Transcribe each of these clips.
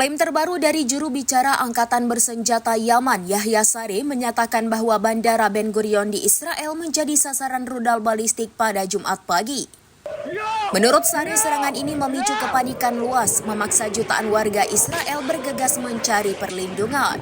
Klaim terbaru dari juru bicara Angkatan Bersenjata Yaman, Yahya Saree, menyatakan bahwa Bandara Ben Gurion di Israel menjadi sasaran rudal balistik pada Jumat pagi. Menurut Saree, serangan ini memicu kepanikan luas, memaksa jutaan warga Israel bergegas mencari perlindungan.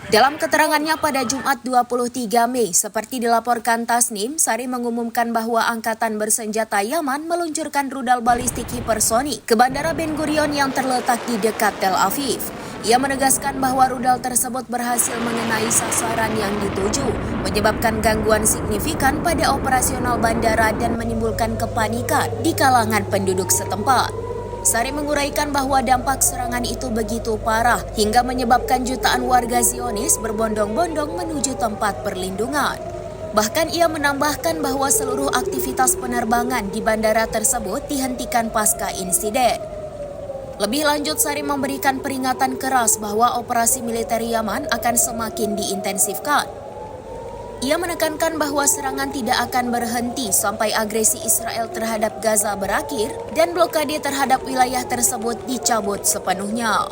Dalam keterangannya pada Jumat 23 Mei, seperti dilaporkan Tasnim, Saree mengumumkan bahwa Angkatan Bersenjata Yaman meluncurkan rudal balistik hipersonik ke Bandara Ben Gurion yang terletak di dekat Tel Aviv. Ia menegaskan bahwa rudal tersebut berhasil mengenai sasaran yang dituju, menyebabkan gangguan signifikan pada operasional bandara dan menimbulkan kepanikan di kalangan penduduk setempat. Saree menguraikan bahwa dampak serangan itu begitu parah hingga menyebabkan jutaan warga Zionis berbondong-bondong menuju tempat perlindungan. Bahkan ia menambahkan bahwa seluruh aktivitas penerbangan di bandara tersebut dihentikan pasca insiden. Lebih lanjut, Saree memberikan peringatan keras bahwa operasi militer Yaman akan semakin diintensifkan. Ia menekankan bahwa serangan tidak akan berhenti sampai agresi Israel terhadap Gaza berakhir dan blokade terhadap wilayah tersebut dicabut sepenuhnya.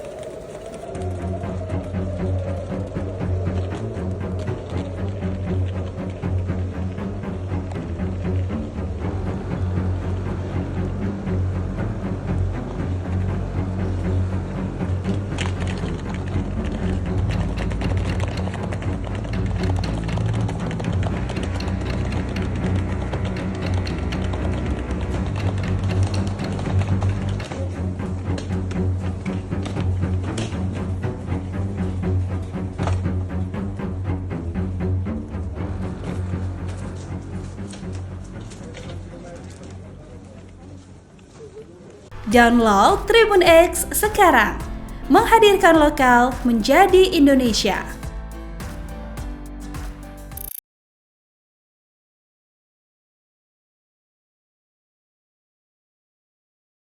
Download Tribun X sekarang, menghadirkan lokal menjadi Indonesia.